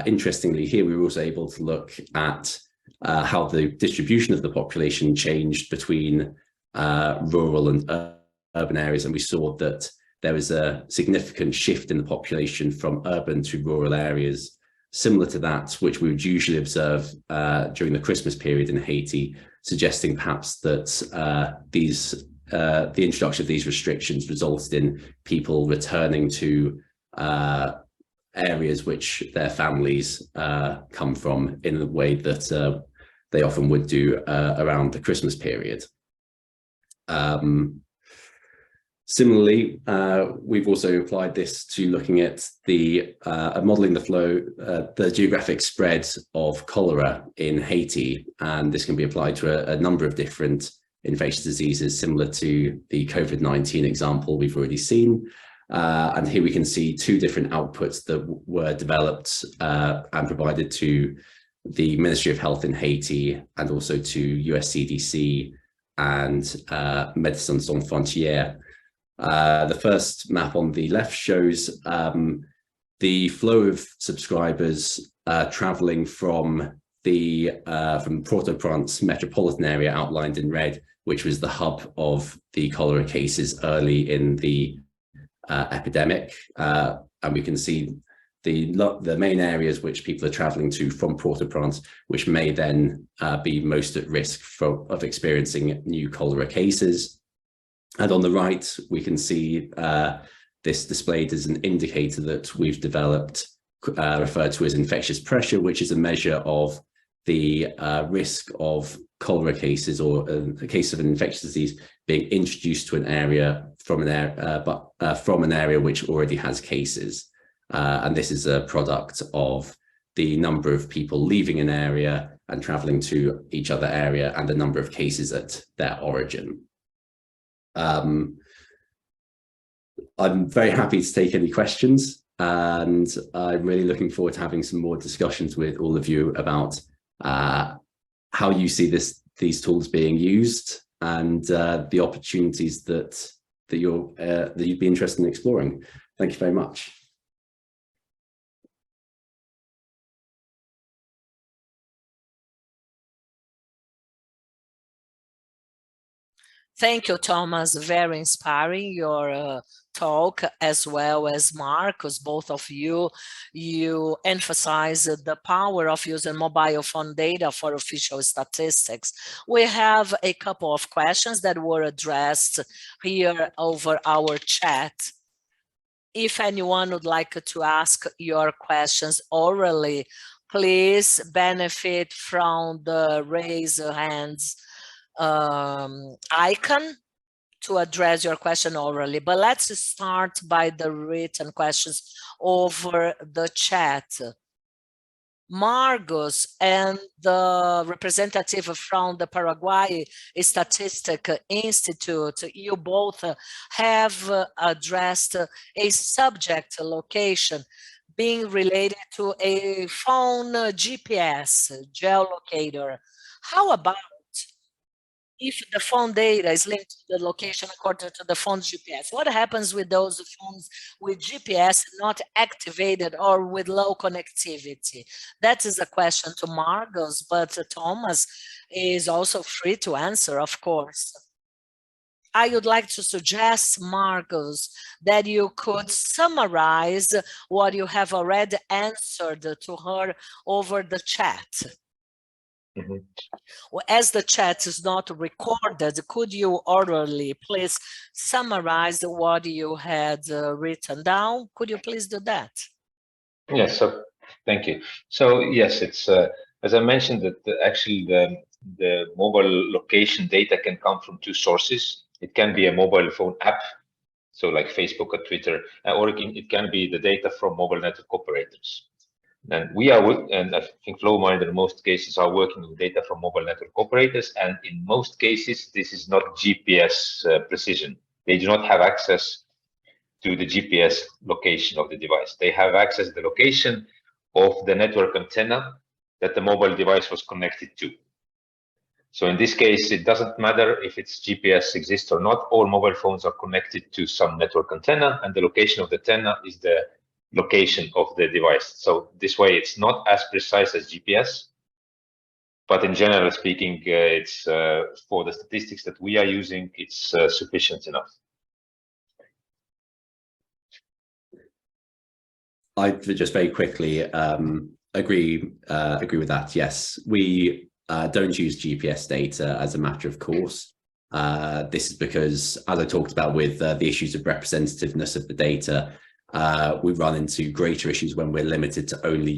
Interestingly, here we were also able to look at how the distribution of the population changed between rural and urban areas, and we saw that there was a significant shift in the population from urban to rural areas, similar to that which we would usually observe during the Christmas period in Haiti, suggesting perhaps that the introduction of these restrictions resulted in people returning to areas which their families come from in a way that they often would do around the Christmas period. Similarly, we've also applied this to looking at the modeling the flow, the geographic spread of cholera in Haiti, and this can be applied to a number of different infectious diseases similar to the COVID-19 example we've already seen. And here we can see two different outputs that were developed and provided to the Ministry of Health in Haiti and also to US CDC and Médecins Sans Frontières. The first map on the left shows the flow of subscribers traveling from Port-au-Prince metropolitan area outlined in red, which was the hub of the cholera cases early in the epidemic. And we can see the main areas which people are traveling to from Port-au-Prince, which may then be most at risk of experiencing new cholera cases. And on the right, we can see this displayed as an indicator that we've developed, referred to as infectious pressure, which is a measure of the risk of cholera cases or a case of an infectious disease being introduced to an area from an area which already has cases. And this is a product of the number of people leaving an area and traveling to each other area and the number of cases at their origin. I'm very happy to take any questions, and I'm really looking forward to having some more discussions with all of you about how you see these tools being used and the opportunities that you'd be interested in exploring. Thank you very much. Thank you, Thomas. Very inspiring, your talk, as well as Marcus, both of you. You emphasize the power of using mobile phone data for official statistics. We have a couple of questions that were addressed here over our chat. If anyone would like to ask your questions orally, please benefit from the raise hands icon to address your question orally. But let's start by the written questions over the chat. Marcus and the representative from the Paraguay Statistical Institute, you both have addressed a subject location being related to a phone GPS geolocator. How about if the phone data is linked to the location according to the phone's GPS? What happens with those phones with GPS not activated or with low connectivity? That is a question to Marcus, but Thomas is also free to answer, of course. I would like to suggest, Marcus, that you could summarize what you have already answered to her over the chat. Mm-hmm. As the chat is not recorded, could you orally please summarize what you had written down? Could you please do that? Yes, so thank you. So yes, it's as I mentioned that actually the mobile location data can come from two sources. It can be a mobile phone app, so like Facebook or Twitter, or it can be the data from mobile network operators. And and I think Flowminder in most cases are working with data from mobile network operators. And in most cases, this is not GPS precision. They do not have access to the GPS location of the device. They have access to the location of the network antenna that the mobile device was connected to. So in this case, it doesn't matter if its GPS exists or not. All mobile phones are connected to some network antenna, and the location of the antenna is the location of the device. So this way, it's not as precise as GPS, but in general speaking, it's for the statistics that we are using, it's sufficient enough. I just very quickly agree with that. Yes, we don't use GPS data as a matter of course. This is because, as I talked about with the issues of representativeness of the data, we run into greater issues when we're limited to only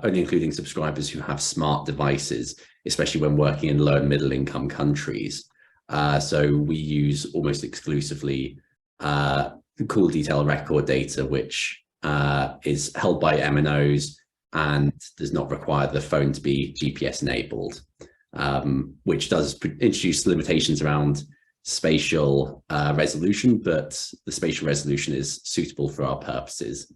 including subscribers who have smart devices, especially when working in low and middle income countries. So we use almost exclusively call detail record data, which is held by MNOs and does not require the phone to be GPS enabled, which does introduce limitations around spatial resolution, but the spatial resolution is suitable for our purposes.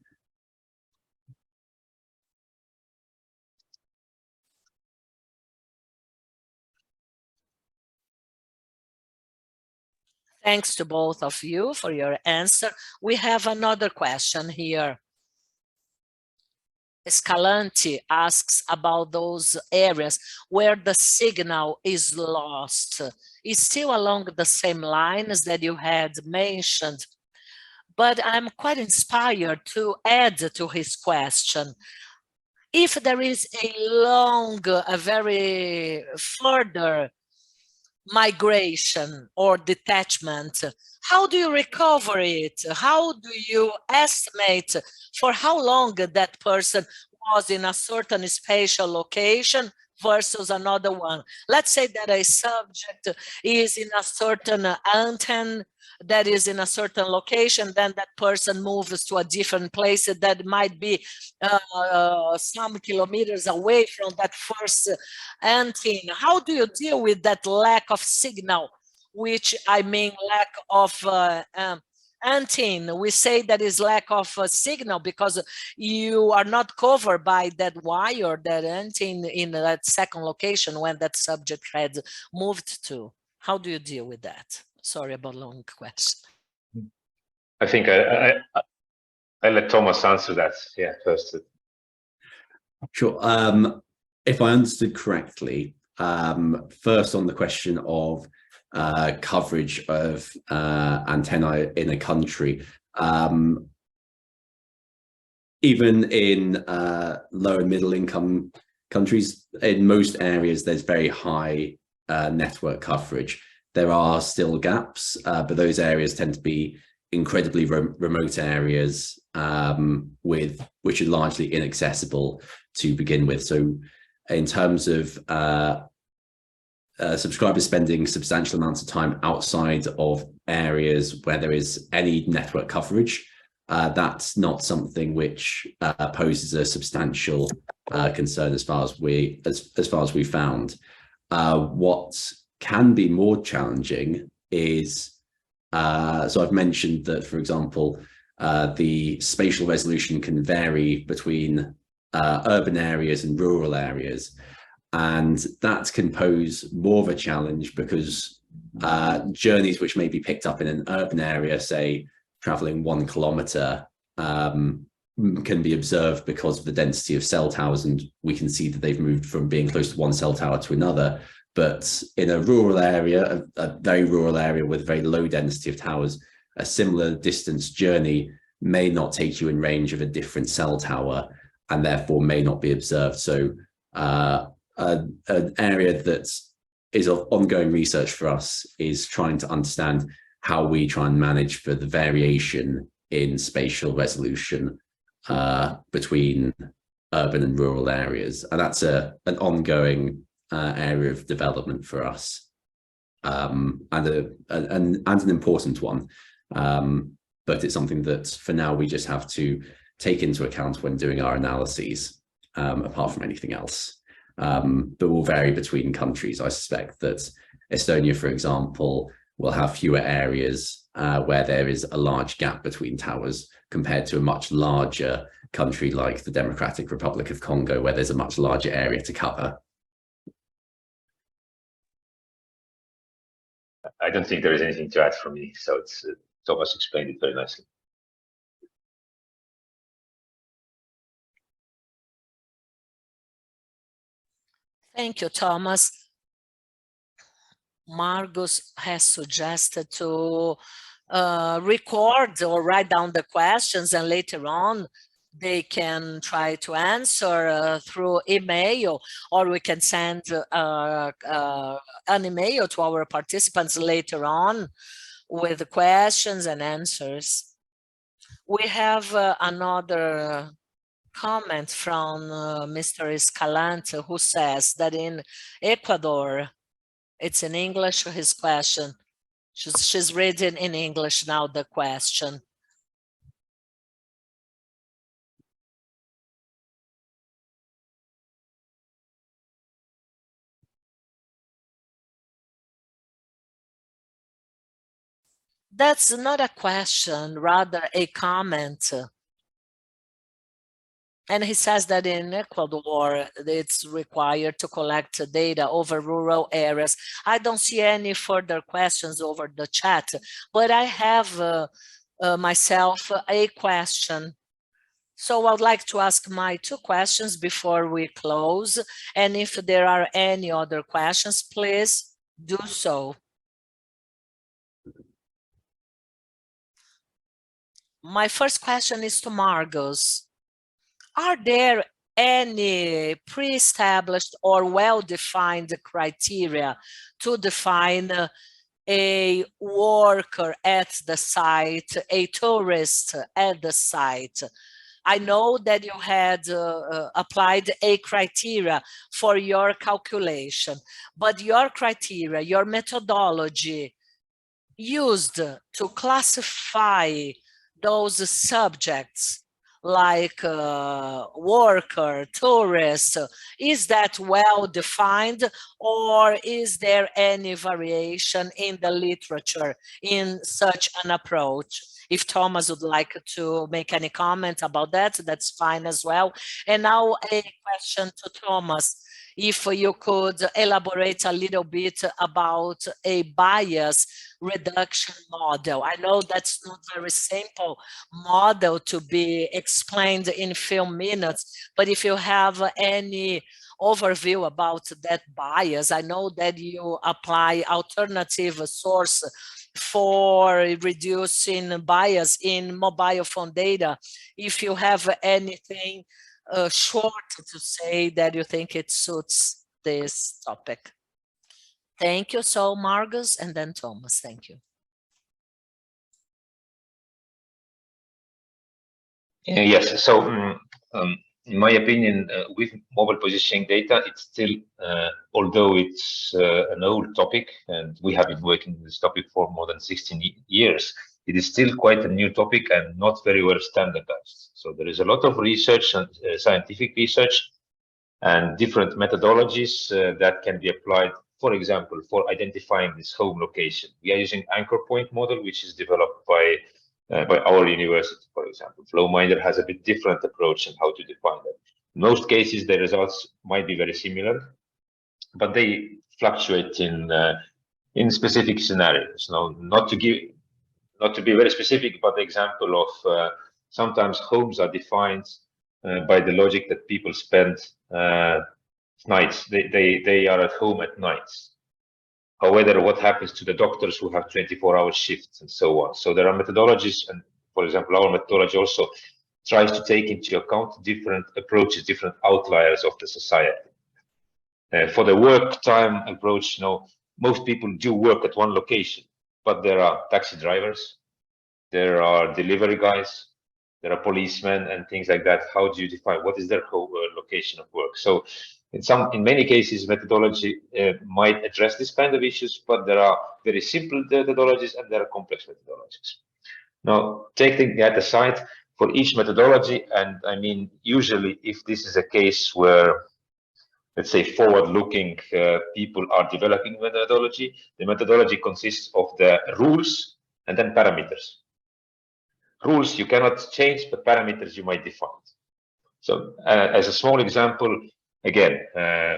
Thanks to both of you for your answer. We have another question here. Escalante asks about those areas where the signal is lost. It's still along the same lines that you had mentioned, but I'm quite inspired to add to his question. If there is a very further migration or detachment, how do you recover it? How do you estimate for how long that person was in a certain spatial location versus another one? Let's say that a subject is in a certain antenna that is in a certain location, then that person moves to a different place that might be some kilometers away from that first antenna. How do you deal with that lack of signal, which I mean lack of antenna? We say that is lack of signal because you are not covered by that wire, that antenna in that second location when that subject had moved to. How do you deal with that? Sorry about long question. I think I let Thomas answer that. Yeah, first. Sure. If I understood correctly, first on the question of coverage of antennae in a country, even in low and middle income countries, in most areas there's very high network coverage. There are still gaps, but those areas tend to be incredibly remote areas which are largely inaccessible to begin with. So in terms of subscribers spending substantial amounts of time outside of areas where there is any network coverage, that's not something which poses a substantial concern as far as we found. What can be more challenging is, so I've mentioned that, for example, the spatial resolution can vary between urban areas and rural areas, and that can pose more of a challenge because journeys which may be picked up in an urban area, say traveling 1 kilometer, can be observed because of the density of cell towers, and we can see that they've moved from being close to one cell tower to another. But in a rural area, a very rural area with very low density of towers, a similar distance journey may not take you in range of a different cell tower and therefore may not be observed. So an area that is of ongoing research for us is trying to understand how we try and manage for the variation in spatial resolution between urban and rural areas. And that's an ongoing area of development for us, and an important one, but it's something that for now we just have to take into account when doing our analyses, apart from anything else. But will vary between countries. I suspect that Estonia, for example, will have fewer areas where there is a large gap between towers compared to a much larger country like the Democratic Republic of Congo, where there's a much larger area to cover. I don't think there is anything to add from me. So it's Thomas explained it very nicely. Thank you, Thomas. Margus has suggested to record or write down the questions, and later on they can try to answer through email, or we can send an email to our participants later on with the questions and answers. We have another comment from Mr. Escalante, who says that in Ecuador, it's in English, his question. She's reading in English now the question. That's not a question, rather a comment. And he says that in Ecuador, it's required to collect data over rural areas. I don't see any further questions over the chat, but I have myself a question. So I would like to ask my 2 questions before we close. And if there are any other questions, please do so. My first question is to Margus. Are there any pre-established or well-defined criteria to define a worker at the site, a tourist at the site? I know that you had applied a criteria for your calculation, but your criteria, your methodology used to classify those subjects like worker, tourist, is that well defined, or is there any variation in the literature in such an approach? If Thomas would like to make any comment about that, that's fine as well. And now a question to Thomas. If you could elaborate a little bit about a bias reduction model. I know that's not a very simple model to be explained in few minutes, but if you have any overview about that bias, I know that you apply alternative source for reducing bias in mobile phone data. If you have anything short to say that you think it suits this topic. Thank you. So Margus and then Thomas, thank you. Yes, so in my opinion, with mobile positioning data, it's still, although it's an old topic and we have been working on this topic for more than 16 years, it is still quite a new topic and not very well standardized. So there is a lot of research and scientific research and different methodologies that can be applied, for example, for identifying this home location. We are using anchor point model, which is developed by our university, for example. Flowminder has a bit different approach on how to define that. In most cases, the results might be very similar, but they fluctuate in specific scenarios. Now, not to be very specific, but the example of sometimes homes are defined by the logic that people spend nights. They are at home at nights. However, what happens to the doctors who have 24-hour shifts and so on? So there are methodologies, and for example, our methodology also tries to take into account different approaches, different outliers of the society. For the work time approach, most people do work at one location, but there are taxi drivers, there are delivery guys, there are policemen and things like that. How do you define what is their location of work? So in many cases, methodology might address this kind of issues, but there are very simple methodologies and there are complex methodologies. Now, taking that aside, for each methodology. And I mean, usually if this is a case where, let's say, forward-looking people are developing methodology, the methodology consists of the rules and then parameters. Rules you cannot change, but parameters you might define. So as a small example, again,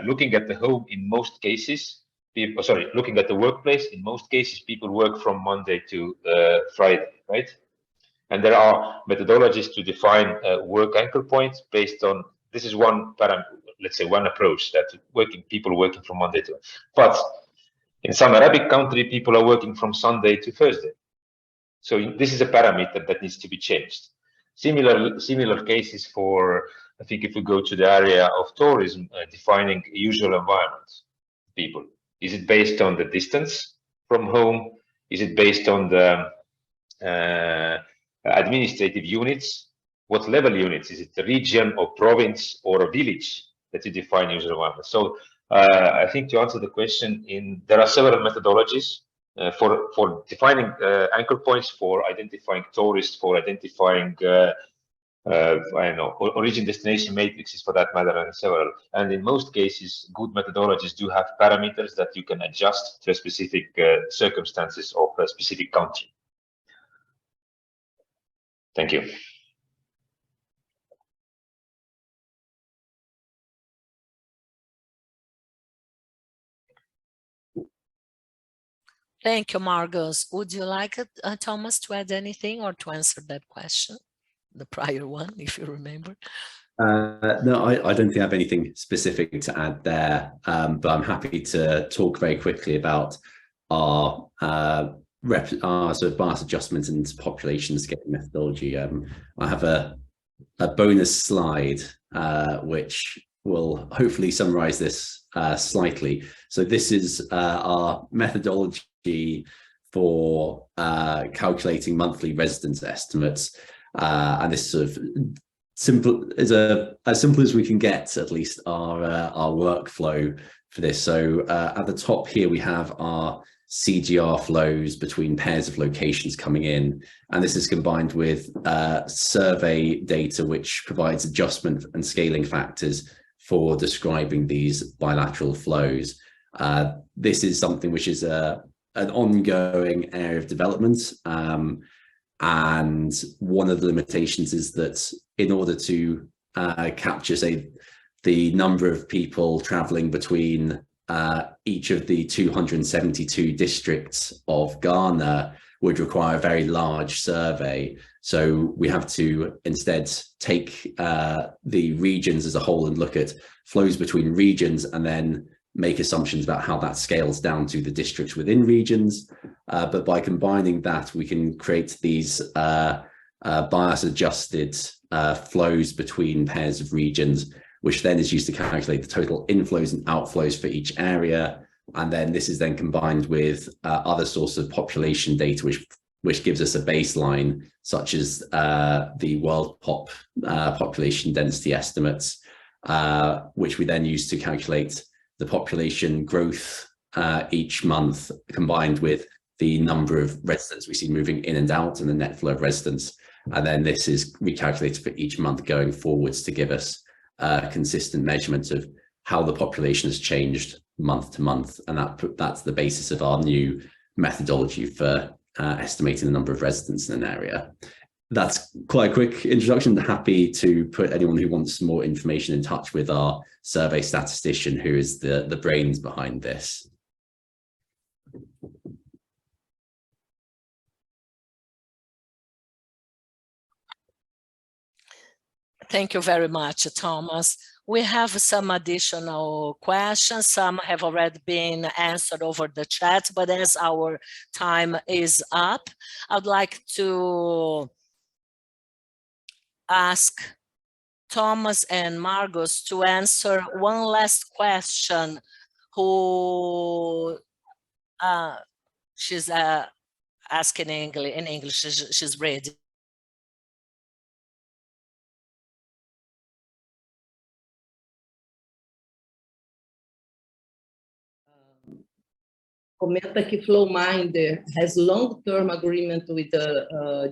looking at the home, in most cases, looking at the workplace, in most cases, people work from Monday to Friday, right? And there are methodologies to define work anchor points based on, this is one parameter, let's say one approach, that people working from Monday to, but in some Arabic country, people are working from Sunday to Thursday. So this is a parameter that needs to be changed. Similar cases for, I think if we go to the area of tourism, defining usual environment, people. Is it based on the distance from home? Is it based on the administrative units? What level units? Is it the region or province or a village that you define usual environment? So I think to answer the question, there are several methodologies for defining anchor points, for identifying tourists, for identifying I don't know, origin destination matrices for that matter, and several. And in most cases, good methodologies do have parameters that you can adjust to specific circumstances of a specific country. Thank you. Thank you, Margus. Would you like Thomas to add anything or to answer that question? The prior one, if you remember. No, I don't think I have anything specific to add there, but I'm happy to talk very quickly about our sort of bias adjustment and population scaling methodology. I have a bonus slide which will hopefully summarize this slightly. So this is our methodology for calculating monthly residence estimates, and this sort of simple is as simple as we can get, at least our workflow for this. So at the top here we have our CGR flows between pairs of locations coming in, and this is combined with survey data which provides adjustment and scaling factors for describing these bilateral flows. This is something which is an ongoing area of development, and one of the limitations is that in order to capture, say, the number of people traveling between each of the 272 districts of Ghana would require a very large survey. So we have to instead take the regions as a whole and look at flows between regions, and then make assumptions about how that scales down to the districts within regions. But by combining that, we can create these bias adjusted flows between pairs of regions, which then is used to calculate the total inflows and outflows for each area. And then this is then combined with other sources of population data, which gives us a baseline, such as the world population density estimates, which we then use to calculate the population growth each month, combined with the number of residents we see moving in and out and the net flow of residents. And then this is recalculated for each month going forwards to give us consistent measurement of how the population has changed month to month. And that's the basis of our new methodology for estimating the number of residents in an area. That's quite a quick introduction. Happy to put anyone who wants more information in touch with our survey statistician, who is the brains behind this. Thank you very much, Thomas. We have some additional questions. Some have already been answered over the chat, but as our time is up, I'd like to ask Thomas and Margus to answer one last question. She's asking in English. She's ready. Comenta que Flowminder has long-term agreement with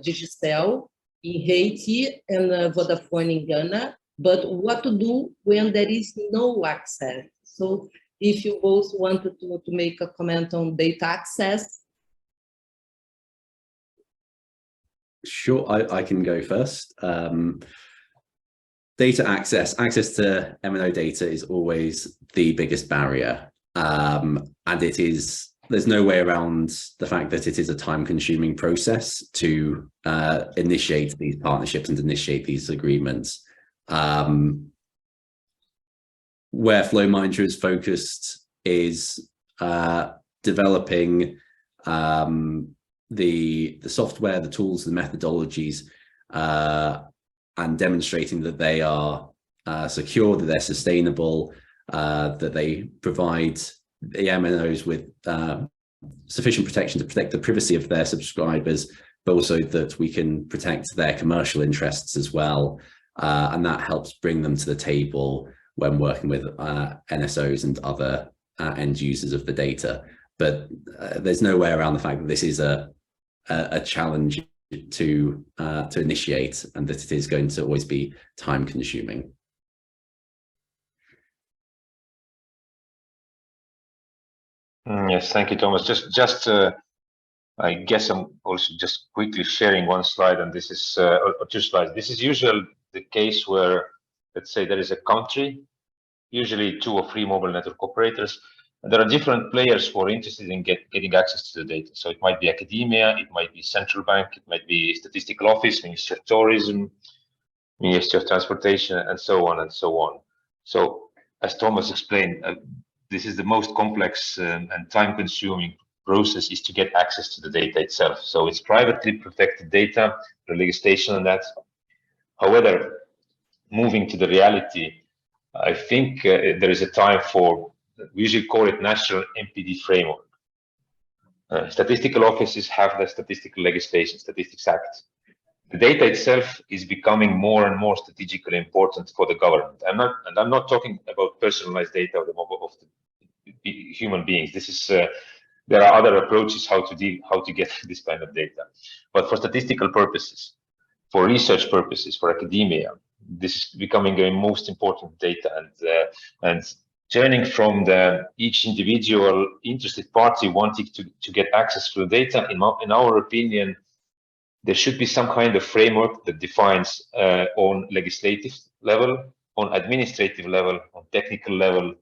Digicel, in Haiti and Vodafone in Ghana, but what to do when there is no access? So if you both wanted to make a comment on data access. Sure, I can go first. Data access to MNO data is always the biggest barrier. And there's no way around the fact that it is a time-consuming process to initiate these partnerships and initiate these agreements. Where Flowminder is focused is developing the software, the tools, the methodologies, and demonstrating that they are secure, that they're sustainable, that they provide the MNOs with sufficient protection to protect the privacy of their subscribers, but also that we can protect their commercial interests as well. And that helps bring them to the table when working with NSOs and other end users of the data. But there's no way around the fact that this is a challenge to initiate, and that it is going to always be time consuming. Yes, thank you, Thomas. Just I guess I'm also just quickly sharing one slide, and this is or two slides. This is usually the case where, let's say, there is a country, usually 2 or 3 mobile network operators, and there are different players who are interested in getting access to the data. So it might be academia, it might be central bank, it might be statistical office, Ministry of Tourism, Ministry of Transportation, and so on and so on. So as Thomas explained, this is the most complex and time-consuming process, is to get access to the data itself. So it's privately protected data, the legislation on that. However, moving to the reality, I think there is a time for, we usually call it national MPD framework. Statistical offices have the statistical legislation, Statistics Act. The data itself is becoming more and more strategically important for the government. I'm not talking about personalized data of the human beings. This is there are other approaches how to get this kind of data. But for statistical purposes, for research purposes, for academia, this is becoming a most important data, and turning from each individual interested party wanting to get access to the data. In our opinion, there should be some kind of framework that defines on legislative level, on administrative level, on technical level,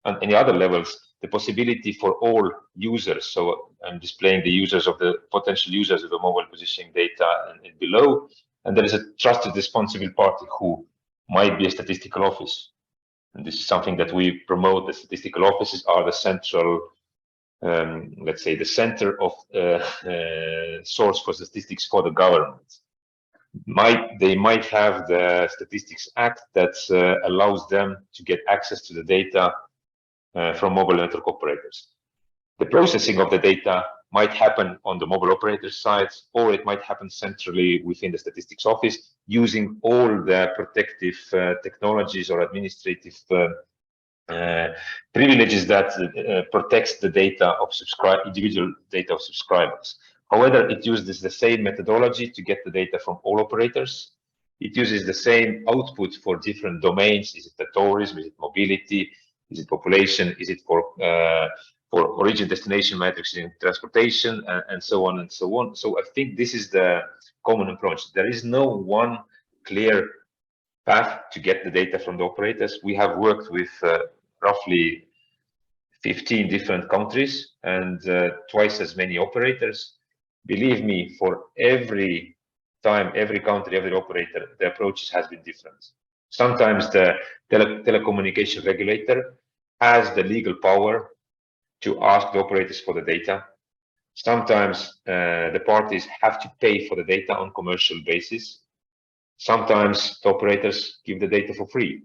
and any other levels, the possibility for all users. So I'm displaying the users of the potential users of the mobile positioning data and below. And there is a trusted responsible party who might be a statistical office. And this is something that we promote. The statistical offices are the central, let's say, the center of source for statistics for the government. They might have the Statistics Act that allows them to get access to the data from mobile network operators. The processing of the data might happen on the mobile operator side, or it might happen centrally within the statistics office using all the protective technologies or administrative privileges that protects the data of individual data of subscribers. However, it uses the same methodology to get the data from all operators. It uses the same output for different domains. Is it the tourism? Is it mobility? Is it population? Is it for origin destination metrics in transportation, and so on and so on. So I think this is the common approach. There is no one clear path to get the data from the operators. We have worked with roughly 15 different countries and twice as many operators. Believe me, for every time, every country, every operator, the approaches has been different. Sometimes the telecommunication regulator has the legal power to ask the operators for the data. Sometimes the parties have to pay for the data on commercial basis. Sometimes the operators give the data for free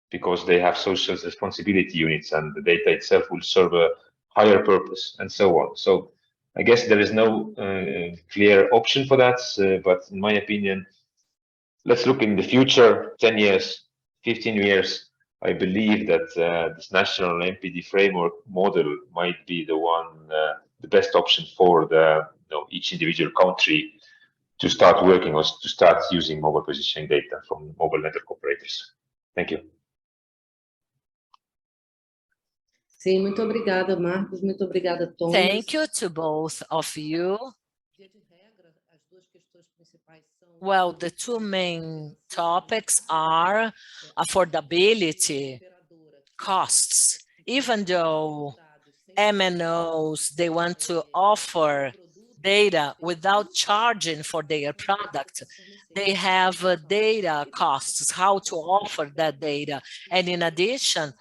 because they have social responsibility units and the data itself will serve a higher purpose, and so on. So I guess there is no clear option for that, but in my opinion, let's look in the future, 10 years, 15 years. I believe that this national MPD framework model might be the one, the best option for each individual country to start working or to start using mobile positioning data from mobile network operators. Thank you. Sim, muito obrigada, Marcos. Muito obrigada, Thomas. Thank you to both of you. Well, the two main topics are affordability, costs. Even though MNOs, they want to offer data without charging for their product, they have data costs, how to offer that data. And in addition,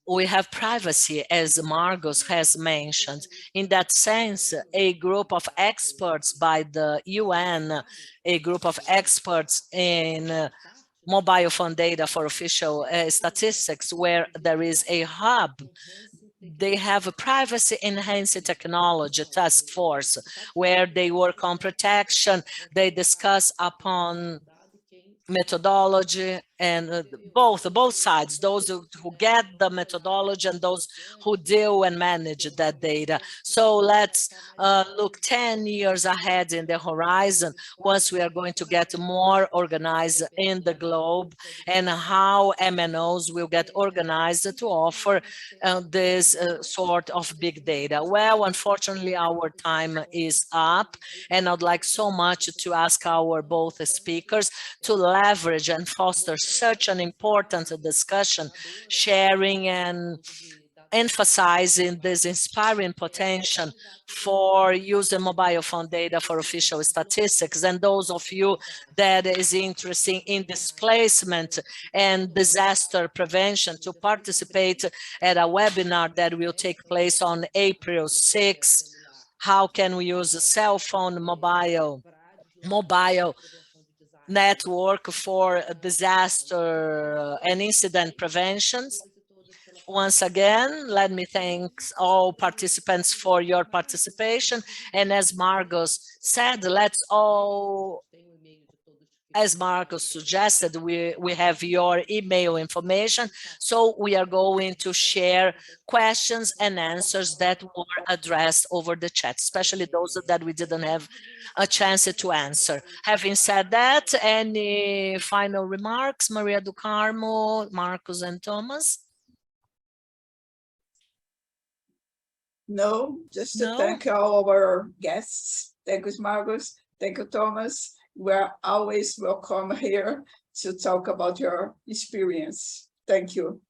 we have privacy, as Marcos has mentioned. In that sense, a group of experts by the UN, a group of experts in mobile phone data for official statistics, where there is a hub, they have a privacy enhancing technology task force where they work on protection, they discuss upon methodology, and both sides, those who get the methodology and those who deal and manage that data. So let's look 10 years ahead in the horizon once we are going to get more organized in the globe, and how MNOs will get organized to offer this sort of big data. Well, unfortunately, our time is up, and I'd like so much to ask our both speakers to leverage and foster such an important discussion, sharing and emphasizing this inspiring potential for using mobile phone data for official statistics. And those of you that is interested in displacement and disaster prevention, to participate at a webinar that will take place on April 6th. How can we use a cell phone mobile network for disaster and incident preventions. Once again, let me thank all participants for your participation. And as Marcos said, let's all, as Marcos suggested, we have your email information. So we are going to share questions and answers that were addressed over the chat, especially those that we didn't have a chance to answer. Having said that, any final remarks, Maria do Carmo, Marcos and Thomas? No, just to thank all our guests. Thank you, Marcos. Thank you, Thomas. We're always welcome here to talk about your experience. Thank you.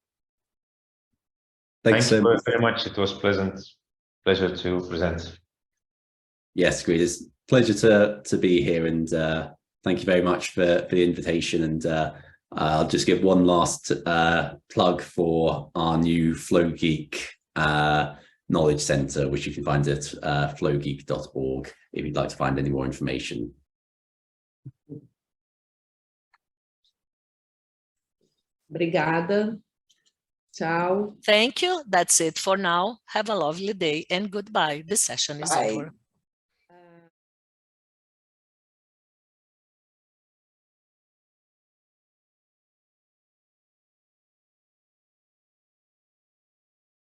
Thanks so very much. It was pleasure to present. Yes, great. It's a pleasure to be here, and thank you very much for the invitation. And I'll just give one last plug for our new FlowGeek Knowledge Center, which you can find at flowgeek.org if you'd like to find any more information. Obrigada. Ciao. Thank you. That's it for now. Have a lovely day and goodbye. This session is over.